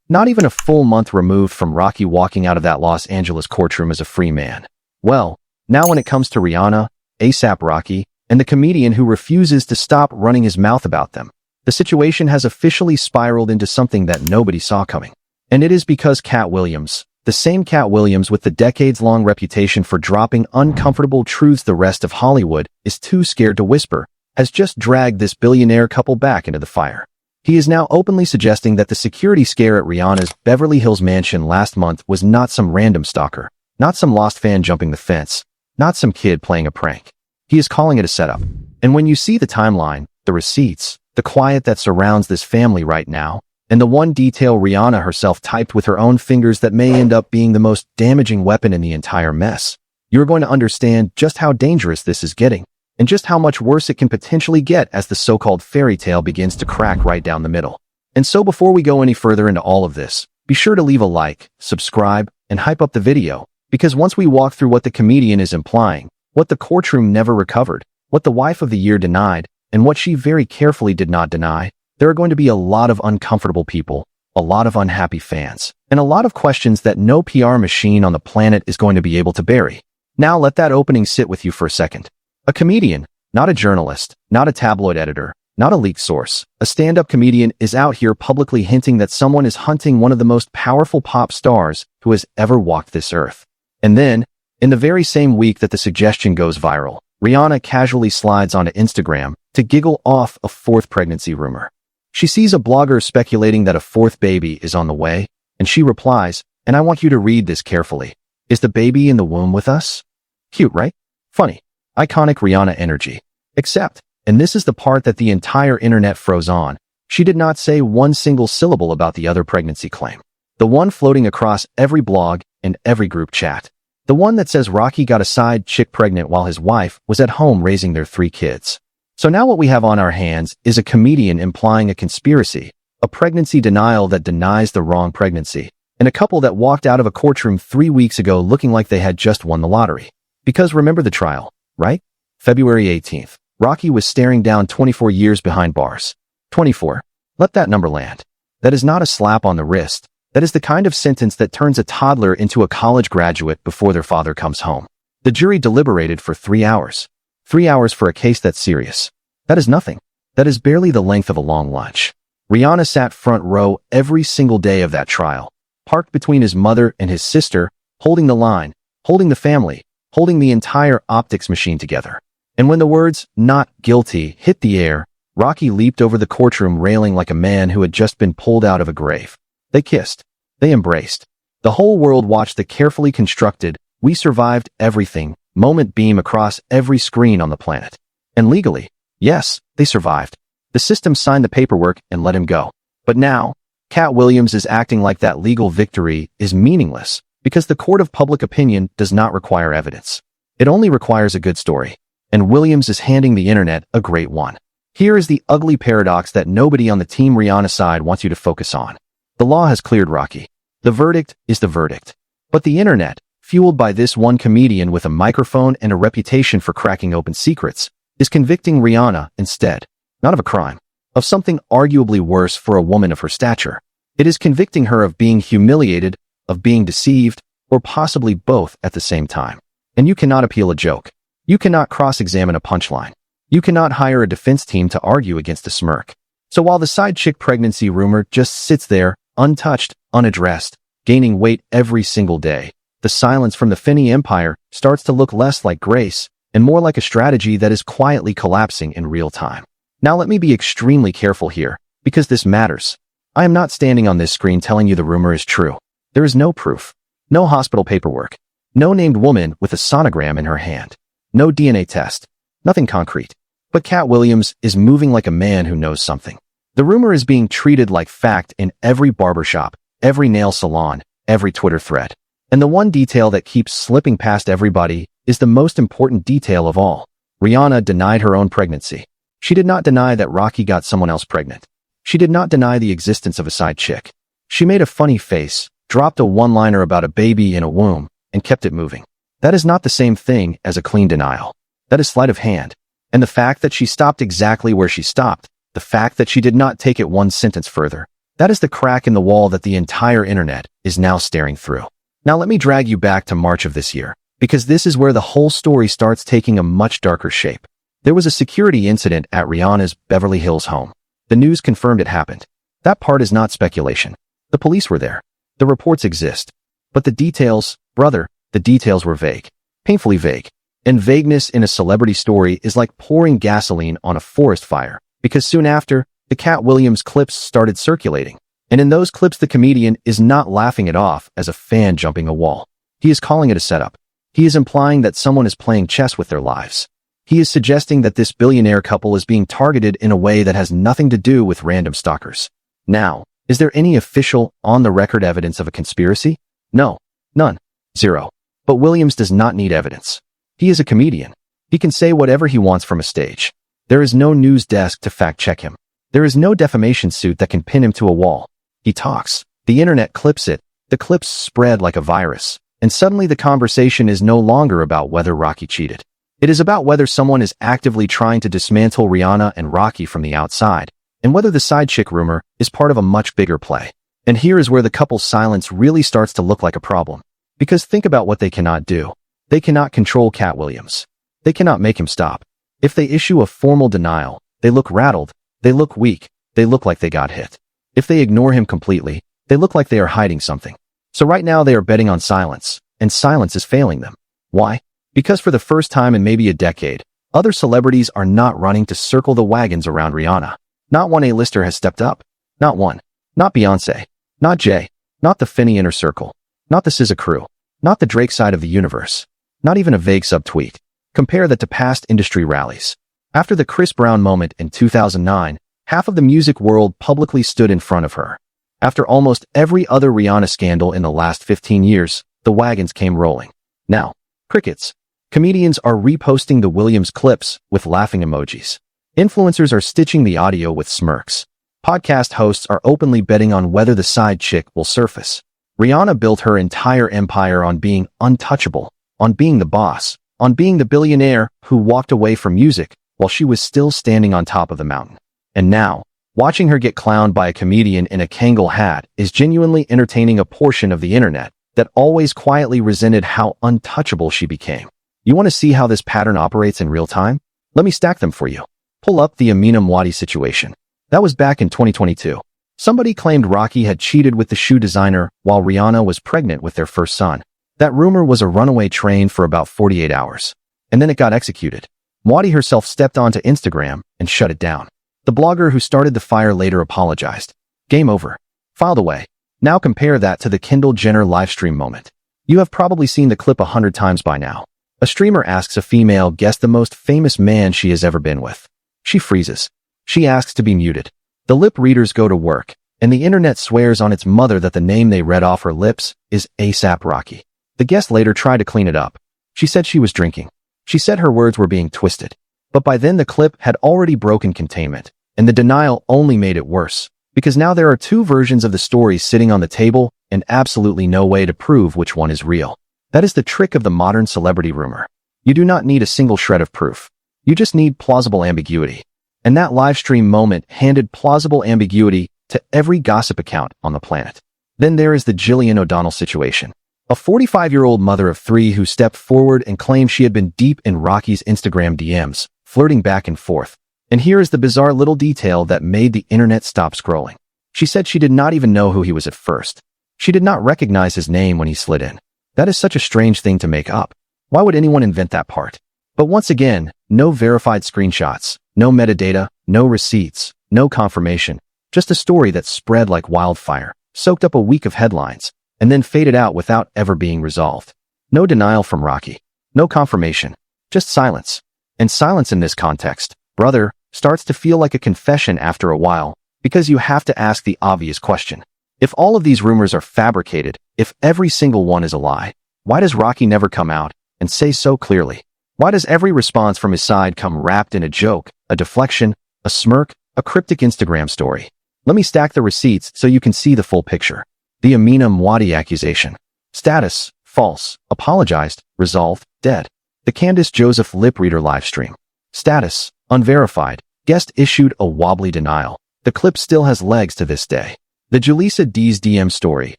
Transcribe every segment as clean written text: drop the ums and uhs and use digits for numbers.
Not even a full month removed from Rocky walking out of that Los Angeles courtroom as a free man. Well, now when it comes to Rihanna, ASAP Rocky, and the comedian who refuses to stop running his mouth about them, the situation has officially spiraled into something that nobody saw coming. And it is because Katt Williams, the same Katt Williams with the decades-long reputation for dropping uncomfortable truths the rest of Hollywood is too scared to whisper, has just dragged this billionaire couple back into the fire. He is now openly suggesting that the security scare at Rihanna's Beverly Hills mansion last month was not some random stalker, not some lost fan jumping the fence, not some kid playing a prank. He is calling it a setup. And when you see the timeline, the receipts, the quiet that surrounds this family right now, and the one detail Rihanna herself typed with her own fingers that may end up being the most damaging weapon in the entire mess, you're going to understand just how dangerous this is getting, and just how much worse it can potentially get as the so-called fairy tale begins to crack right down the middle. And so before we go any further into all of this, be sure to leave a like, subscribe, and hype up the video, because once we walk through what the comedian is implying, what the courtroom never recovered, what the wife of the year denied, and what she very carefully did not deny, there are going to be a lot of uncomfortable people, a lot of unhappy fans, and a lot of questions that no PR machine on the planet is going to be able to bury. Now let that opening sit with you for a second. A comedian, not a journalist, not a tabloid editor, not a leaked source. A stand-up comedian is out here publicly hinting that someone is hunting one of the most powerful pop stars who has ever walked this earth. And then, in the very same week that the suggestion goes viral, Rihanna casually slides onto Instagram to giggle off a fourth pregnancy rumor. She sees a blogger speculating that a fourth baby is on the way, and she replies, and I want you to read this carefully. Is the baby in the womb with us? Cute, right? Funny. Iconic Rihanna energy. Except, and this is the part that the entire internet froze on, she did not say one single syllable about the other pregnancy claim. The one floating across every blog and every group chat. The one that says Rocky got a side chick pregnant while his wife was at home raising their 3 kids. So now what we have on our hands is a comedian implying a conspiracy, a pregnancy denial that denies the wrong pregnancy, and a couple that walked out of a courtroom 3 weeks ago looking like they had just won the lottery. Because remember the trial, right? February 18th. Rocky was staring down 24 years behind bars. 24. Let that number land. That is not a slap on the wrist. That is the kind of sentence that turns a toddler into a college graduate before their father comes home. The jury deliberated for 3 hours. 3 hours for a case that's serious. That is nothing. That is barely the length of a long lunch. Rihanna sat front row every single day of that trial, parked between his mother and his sister, holding the line, holding the family, holding the entire optics machine together. And when the words, "not guilty," hit the air, Rocky leaped over the courtroom railing like a man who had just been pulled out of a grave. They kissed. They embraced. The whole world watched the carefully constructed, "we survived everything" moment beam across every screen on the planet. And legally, yes, they survived. The system signed the paperwork and let him go. But now, Katt Williams is acting like that legal victory is meaningless because the court of public opinion does not require evidence. It only requires a good story. And Williams is handing the internet a great one. Here is the ugly paradox that nobody on the Team Rihanna side wants you to focus on. The law has cleared Rocky. The verdict is the verdict. But the internet, fueled by this one comedian with a microphone and a reputation for cracking open secrets, is convicting Rihanna instead, not of a crime, of something arguably worse for a woman of her stature. It is convicting her of being humiliated, of being deceived, or possibly both at the same time. And you cannot appeal a joke. You cannot cross-examine a punchline. You cannot hire a defense team to argue against a smirk. So while the side chick pregnancy rumor just sits there, untouched, unaddressed, gaining weight every single day, the silence from the Finney Empire starts to look less like grace and more like a strategy that is quietly collapsing in real time. Now let me be extremely careful here, because this matters. I am not standing on this screen telling you the rumor is true. There is no proof, no hospital paperwork, no named woman with a sonogram in her hand, no DNA test, nothing concrete. But Katt Williams is moving like a man who knows something. The rumor is being treated like fact in every barbershop, every nail salon, every Twitter thread. And the one detail that keeps slipping past everybody is the most important detail of all. Rihanna denied her own pregnancy. She did not deny that Rocky got someone else pregnant. She did not deny the existence of a side chick. She made a funny face, dropped a one-liner about a baby in a womb, and kept it moving. That is not the same thing as a clean denial. That is sleight of hand. And the fact that she stopped exactly where she stopped, the fact that she did not take it one sentence further, That is the crack in the wall that the entire internet is now staring through. Now let me drag you back to March of this year, because this is where the whole story starts taking a much darker shape. There was a security incident at Rihanna's Beverly Hills home. The news confirmed it happened. That part is not speculation. The police were there. The reports exist. But the details, brother, the details were vague. Painfully vague. And vagueness in a celebrity story is like pouring gasoline on a forest fire, because soon after, the Katt Williams clips started circulating. And in those clips, the comedian is not laughing it off as a fan jumping a wall. He is calling it a setup. He is implying that someone is playing chess with their lives. He is suggesting that this billionaire couple is being targeted in a way that has nothing to do with random stalkers. Now, is there any official, on-the-record evidence of a conspiracy? No. None. Zero. But Williams does not need evidence. He is a comedian. He can say whatever he wants from a stage. There is no news desk to fact-check him. There is no defamation suit that can pin him to a wall. He talks. The internet clips it. The clips spread like a virus. And suddenly the conversation is no longer about whether Rocky cheated. It is about whether someone is actively trying to dismantle Rihanna and Rocky from the outside, and whether the side chick rumor is part of a much bigger play. And here is where the couple's silence really starts to look like a problem. Because think about what they cannot do. They cannot control Katt Williams. They cannot make him stop. If they issue a formal denial, they look rattled, they look weak, they look like they got hit. If they ignore him completely, they look like they are hiding something. So right now they are betting on silence, and silence is failing them. Why? Because for the first time in maybe a decade, other celebrities are not running to circle the wagons around Rihanna. Not one A-lister has stepped up. Not one. Not Beyoncé. Not Jay. Not the Finney Inner Circle. Not the SZA crew. Not the Drake side of the universe. Not even a vague subtweet. Compare that to past industry rallies. After the Chris Brown moment in 2009, half of the music world publicly stood in front of her. After almost every other Rihanna scandal in the last 15 years, the wagons came rolling. Now, crickets. Comedians are reposting the Williams clips with laughing emojis. Influencers are stitching the audio with smirks. Podcast hosts are openly betting on whether the side chick will surface. Rihanna built her entire empire on being untouchable, on being the boss, on being the billionaire who walked away from music while she was still standing on top of the mountain. And now, watching her get clowned by a comedian in a Kangol hat is genuinely entertaining a portion of the internet that always quietly resented how untouchable she became. You want to see how this pattern operates in real time? Let me stack them for you. Pull up the Amina Mwati situation. That was back in 2022. Somebody claimed Rocky had cheated with the shoe designer while Rihanna was pregnant with their first son. That rumor was a runaway train for about 48 hours. And then it got executed. Mwati herself stepped onto Instagram and shut it down. The blogger who started the fire later apologized. Game over. Filed away. Now compare that to the Kendall Jenner livestream moment. You have probably seen the clip 100 times by now. A streamer asks a female guest the most famous man she has ever been with. She freezes. She asks to be muted. The lip readers go to work, and the internet swears on its mother that the name they read off her lips is A$AP Rocky. The guest later tried to clean it up. She said she was drinking. She said her words were being twisted. But by then the clip had already broken containment, and the denial only made it worse, because now there are two versions of the story sitting on the table and absolutely no way to prove which one is real. That is the trick of the modern celebrity rumor. You do not need a single shred of proof. You just need plausible ambiguity. And that livestream moment handed plausible ambiguity to every gossip account on the planet. Then there is the Jillian O'Donnell situation. A 45-year-old mother of three who stepped forward and claimed she had been deep in Rocky's Instagram DMs, flirting back and forth. And here is the bizarre little detail that made the internet stop scrolling. She said she did not even know who he was at first. She did not recognize his name when he slid in. That is such a strange thing to make up. Why would anyone invent that part? But once again, no verified screenshots, no metadata, no receipts, no confirmation, just a story that spread like wildfire, soaked up a week of headlines, and then faded out without ever being resolved. No denial from Rocky. No confirmation. Just silence. And silence in this context, brother, starts to feel like a confession after a while, because you have to ask the obvious question. If all of these rumors are fabricated, if every single one is a lie, why does Rocky never come out and say so clearly? Why does every response from his side come wrapped in a joke, a deflection, a smirk, a cryptic Instagram story? Let me stack the receipts so you can see the full picture. The Amina Mwati accusation. Status, false, apologized, resolved, dead. The Candace Joseph lip reader livestream. Status, unverified, guest issued a wobbly denial. The clip still has legs to this day. The Julissa D's DM story,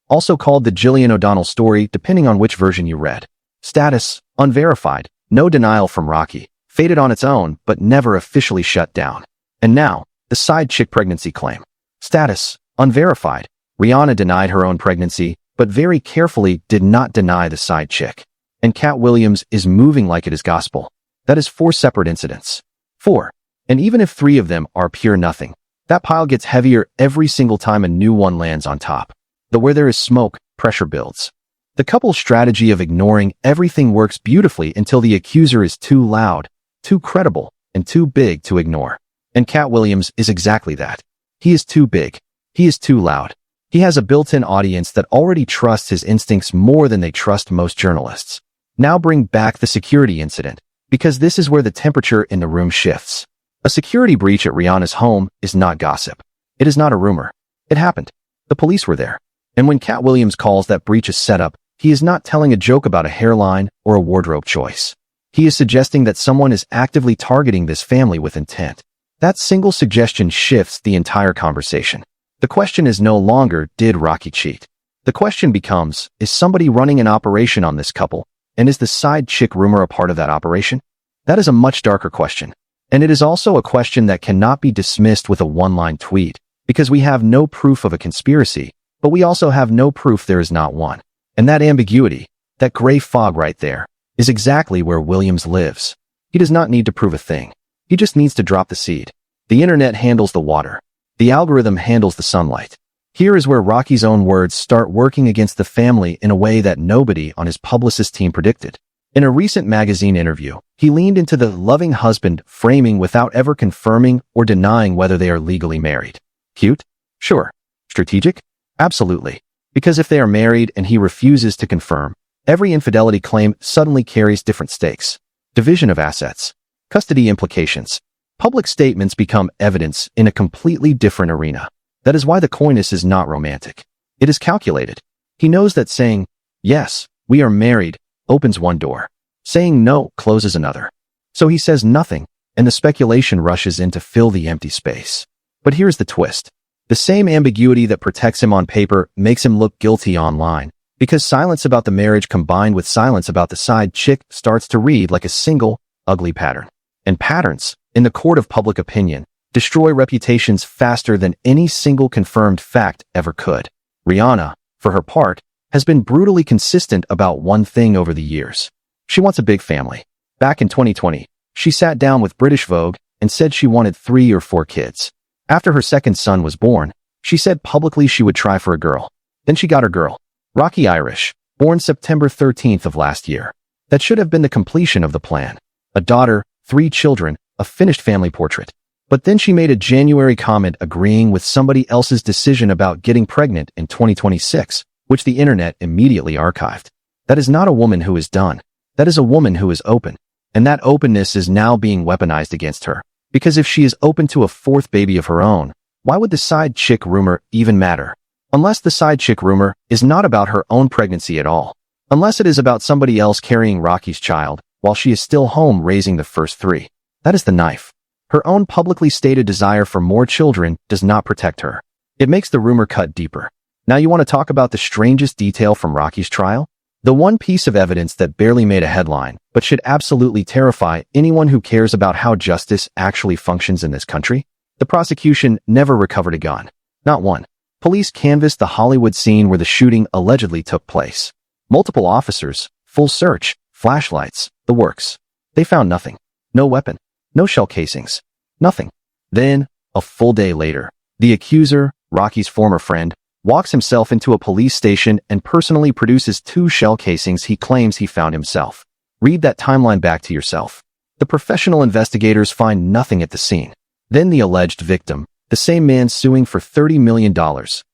also called the Gillian O'Donnell story depending on which version you read. Status: unverified, no denial from Rocky, faded on its own but never officially shut down. And now, the side chick pregnancy claim. Status: unverified, Rihanna denied her own pregnancy, but very carefully did not deny the side chick. And Katt Williams is moving like it is gospel. That is 4 separate incidents. 4. And even if 3 of them are pure nothing, that pile gets heavier every single time a new one lands on top. Where there is smoke, pressure builds. The couple's strategy of ignoring everything works beautifully until the accuser is too loud, too credible, and too big to ignore. And Katt Williams is exactly that. He is too big. He is too loud. He has a built-in audience that already trusts his instincts more than they trust most journalists. Now bring back the security incident, because this is where the temperature in the room shifts. A security breach at Rihanna's home is not gossip. It is not a rumor. It happened. The police were there. And when Katt Williams calls that breach a setup, he is not telling a joke about a hairline or a wardrobe choice. He is suggesting that someone is actively targeting this family with intent. That single suggestion shifts the entire conversation. The question is no longer, did Rocky cheat? The question becomes, is somebody running an operation on this couple? And is the side chick rumor a part of that operation? That is a much darker question. And it is also a question that cannot be dismissed with a one-line tweet, because we have no proof of a conspiracy, but we also have no proof there is not one. And that ambiguity, that gray fog right there, is exactly where Williams lives. He does not need to prove a thing. He just needs to drop the seed. The internet handles the water. The algorithm handles the sunlight. Here is where Rocky's own words start working against the family in a way that nobody on his publicist team predicted. In a recent magazine interview, he leaned into the loving husband framing without ever confirming or denying whether they are legally married. Cute? Sure. Strategic? Absolutely. Because if they are married and he refuses to confirm, every infidelity claim suddenly carries different stakes. Division of assets. Custody implications. Public statements become evidence in a completely different arena. That is why the coyness is not romantic. It is calculated. He knows that saying, yes, we are married, opens one door. Saying no closes another. So he says nothing, and the speculation rushes in to fill the empty space. But here's the twist. The same ambiguity that protects him on paper makes him look guilty online, because silence about the marriage combined with silence about the side chick starts to read like a single, ugly pattern. And patterns, in the court of public opinion, destroy reputations faster than any single confirmed fact ever could. Rihanna, for her part, has been brutally consistent about one thing over the years. She wants a big family. Back in 2020, she sat down with British Vogue and said she wanted 3 or 4 kids. After her second son was born, she said publicly she would try for a girl. Then she got her girl, Rocky Irish, born September 13th of last year. That should have been the completion of the plan. A daughter, 3 children, a finished family portrait. But then she made a January comment agreeing with somebody else's decision about getting pregnant in 2026, which the internet immediately archived. That is not a woman who is done. That is a woman who is open. And that openness is now being weaponized against her. Because if she is open to a 4th baby of her own, why would the side chick rumor even matter? Unless the side chick rumor is not about her own pregnancy at all. Unless it is about somebody else carrying Rocky's child, while she is still home raising the first 3. That is the knife. Her own publicly stated desire for more children does not protect her. It makes the rumor cut deeper. Now you want to talk about the strangest detail from Rocky's trial? The one piece of evidence that barely made a headline, but should absolutely terrify anyone who cares about how justice actually functions in this country? The prosecution never recovered a gun. Not one. Police canvassed the Hollywood scene where the shooting allegedly took place. Multiple officers, full search, flashlights, the works. They found nothing. No weapon. No shell casings. Nothing. Then, a full day later, the accuser, Rocky's former friend, walks himself into a police station and personally produces 2 shell casings he claims he found himself. Read that timeline back to yourself. The professional investigators find nothing at the scene. Then the alleged victim, the same man suing for $30 million,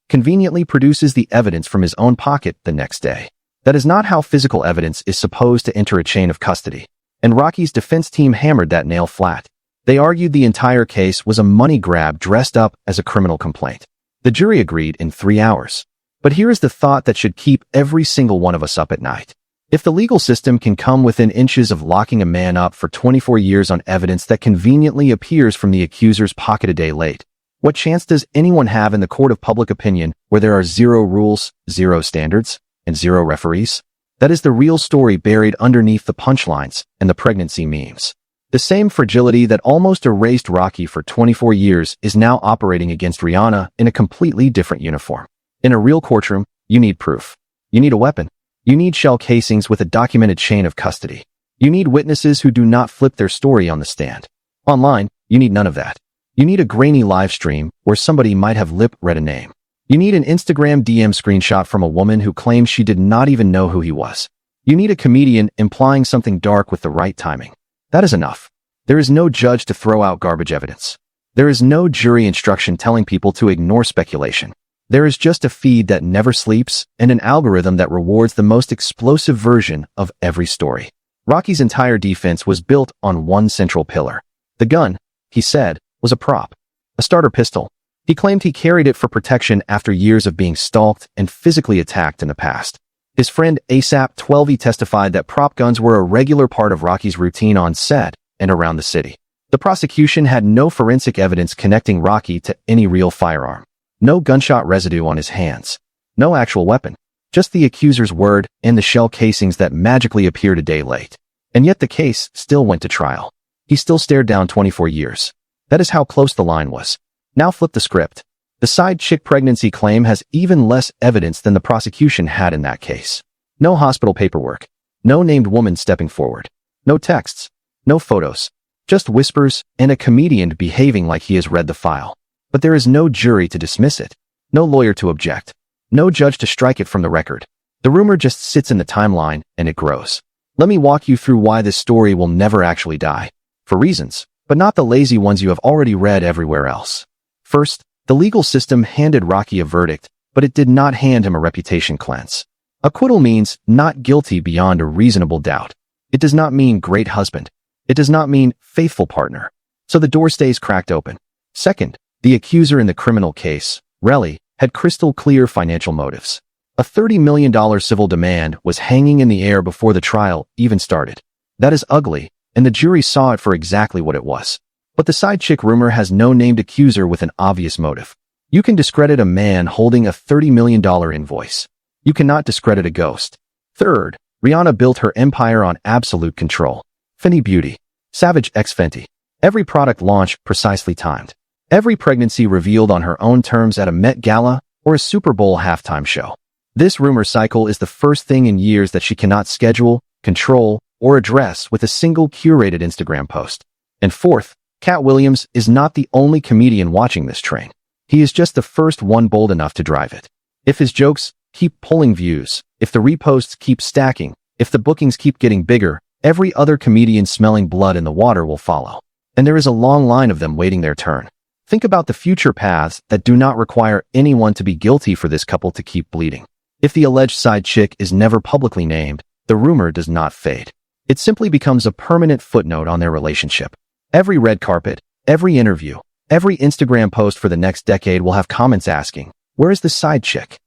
conveniently produces the evidence from his own pocket the next day. That is not how physical evidence is supposed to enter a chain of custody. And Rocky's defense team hammered that nail flat. They argued the entire case was a money grab dressed up as a criminal complaint. The jury agreed in 3 hours. But here is the thought that should keep every single one of us up at night. If the legal system can come within inches of locking a man up for 24 years on evidence that conveniently appears from the accuser's pocket a day late, What chance does anyone have in the court of public opinion where there are zero rules, zero standards, and zero referees? That is the real story buried underneath the punchlines and the pregnancy memes. The same fragility that almost erased Rocky for 24 years is now operating against Rihanna in a completely different uniform. In a real courtroom, you need proof. You need a weapon. You need shell casings with a documented chain of custody. You need witnesses who do not flip their story on the stand. Online, you need none of that. You need a grainy live stream where somebody might have lip-read a name. You need an Instagram DM screenshot from a woman who claims she did not even know who he was. You need a comedian implying something dark with the right timing. That is enough. There is no judge to throw out garbage evidence. There is no jury instruction telling people to ignore speculation. There is just a feed that never sleeps and an algorithm that rewards the most explosive version of every story. Rocky's entire defense was built on one central pillar. The gun, he said, was a prop, a starter pistol. He claimed he carried it for protection after years of being stalked and physically attacked in the past. His friend ASAP 12 testified that prop guns were a regular part of Rocky's routine on set and around the city. The prosecution had no forensic evidence connecting Rocky to any real firearm. No gunshot residue on his hands. No actual weapon. Just the accuser's word and the shell casings that magically appeared a day late. And yet the case still went to trial. He still stared down 24 years. That is how close the line was. Now flip the script. The side chick pregnancy claim has even less evidence than the prosecution had in that case. No hospital paperwork. No named woman stepping forward. No texts. No photos. Just whispers and a comedian behaving like he has read the file. But there is no jury to dismiss it. No lawyer to object. No judge to strike it from the record. The rumor just sits in the timeline and it grows. Let me walk you through why this story will never actually die. For reasons, but not the lazy ones you have already read everywhere else. First, the legal system handed Rocky a verdict, but it did not hand him a reputation cleanse. Acquittal means not guilty beyond a reasonable doubt. It does not mean great husband. It does not mean faithful partner. So the door stays cracked open. Second, the accuser in the criminal case, Relly, had crystal clear financial motives. A $30 million civil demand was hanging in the air before the trial even started. That is ugly, and the jury saw it for exactly what it was. But the side chick rumor has no named accuser with an obvious motive. You can discredit a man holding a $30 million invoice. You cannot discredit a ghost. Third, Rihanna built her empire on absolute control. Fenty Beauty. Savage x Fenty. Every product launch precisely timed. Every pregnancy revealed on her own terms at a Met Gala or a Super Bowl halftime show. This rumor cycle is the first thing in years that she cannot schedule, control, or address with a single curated Instagram post. And fourth, Katt Williams is not the only comedian watching this train. He is just the first one bold enough to drive it. If his jokes keep pulling views, if the reposts keep stacking, if the bookings keep getting bigger, every other comedian smelling blood in the water will follow. And there is a long line of them waiting their turn. Think about the future paths that do not require anyone to be guilty for this couple to keep bleeding. If the alleged side chick is never publicly named, the rumor does not fade. It simply becomes a permanent footnote on their relationship. Every red carpet, every interview, every Instagram post for the next decade will have comments asking, "Where is the side chick?"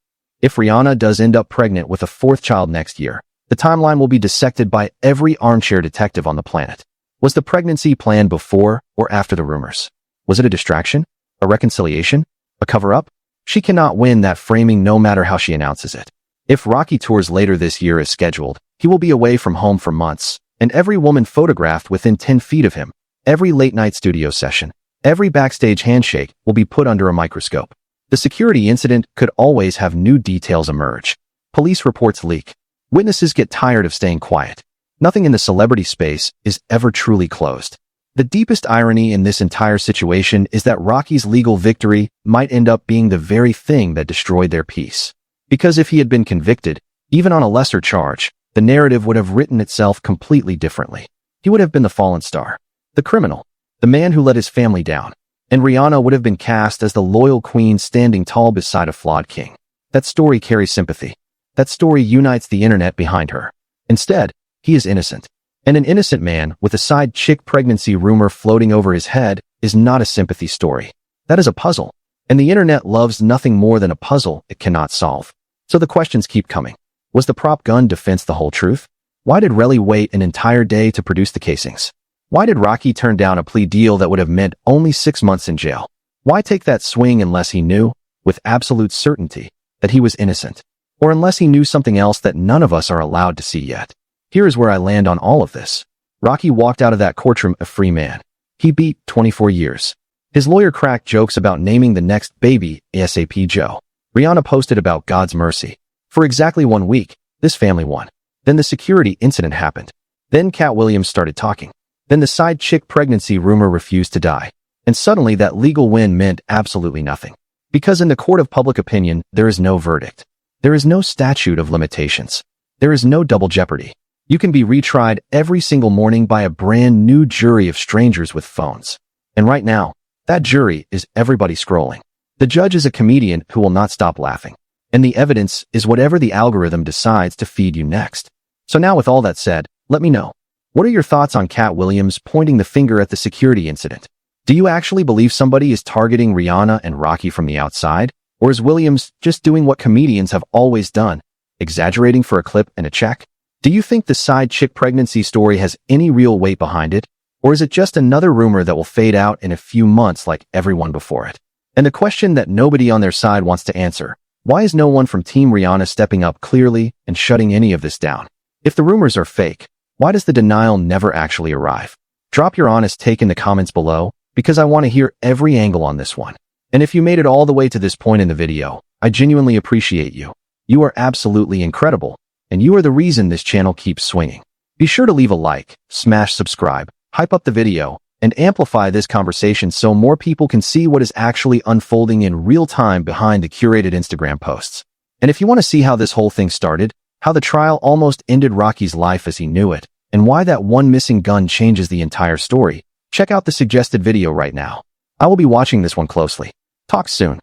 If Rihanna does end up pregnant with a fourth child next year, the timeline will be dissected by every armchair detective on the planet. Was the pregnancy planned before or after the rumors? Was it a distraction? A reconciliation? A cover-up? She cannot win that framing no matter how she announces it. If Rocky tours later this year as scheduled, he will be away from home for months, and every woman photographed within 10 feet of him, every late-night studio session, every backstage handshake will be put under a microscope. The security incident could always have new details emerge. Police reports leak. Witnesses get tired of staying quiet. Nothing in the celebrity space is ever truly closed. The deepest irony in this entire situation is that Rocky's legal victory might end up being the very thing that destroyed their peace. Because if he had been convicted, even on a lesser charge, the narrative would have written itself completely differently. He would have been the fallen star, the criminal, the man who let his family down, and Rihanna would have been cast as the loyal queen standing tall beside a flawed king. That story carries sympathy. That story unites the internet behind her. Instead, he is innocent. And an innocent man with a side chick pregnancy rumor floating over his head is not a sympathy story. That is a puzzle. And the internet loves nothing more than a puzzle it cannot solve. So the questions keep coming. Was the prop gun defense the whole truth? Why did Relly wait an entire day to produce the casings? Why did Rocky turn down a plea deal that would have meant only 6 months in jail? Why take that swing unless he knew, with absolute certainty, that he was innocent? Or unless he knew something else that none of us are allowed to see yet? Here is where I land on all of this. Rocky walked out of that courtroom a free man. He beat 24 years. His lawyer cracked jokes about naming the next baby ASAP Joe. Rihanna posted about God's mercy. For exactly 1 week, this family won. Then the security incident happened. Then Katt Williams started talking. Then the side chick pregnancy rumor refused to die. And suddenly that legal win meant absolutely nothing. Because in the court of public opinion, there is no verdict. There is no statute of limitations. There is no double jeopardy. You can be retried every single morning by a brand new jury of strangers with phones. And right now, that jury is everybody scrolling. The judge is a comedian who will not stop laughing. And the evidence is whatever the algorithm decides to feed you next. So now with all that said, let me know. What are your thoughts on Katt Williams pointing the finger at the security incident? Do you actually believe somebody is targeting Rihanna and Rocky from the outside? Or is Williams just doing what comedians have always done, exaggerating for a clip and a check? Do you think the side chick pregnancy story has any real weight behind it? Or is it just another rumor that will fade out in a few months like everyone before it? And the question that nobody on their side wants to answer, why is no one from Team Rihanna stepping up clearly and shutting any of this down? If the rumors are fake, why does the denial never actually arrive? Drop your honest take in the comments below, because I want to hear every angle on this one. And if you made it all the way to this point in the video, I genuinely appreciate you. You are absolutely incredible, and you are the reason this channel keeps swinging. Be sure to leave a like, smash subscribe, hype up the video, and amplify this conversation so more people can see what is actually unfolding in real time behind the curated Instagram posts. And if you want to see how this whole thing started, how the trial almost ended Rocky's life as he knew it, and why that one missing gun changes the entire story, check out the suggested video right now. I will be watching this one closely. Talk soon.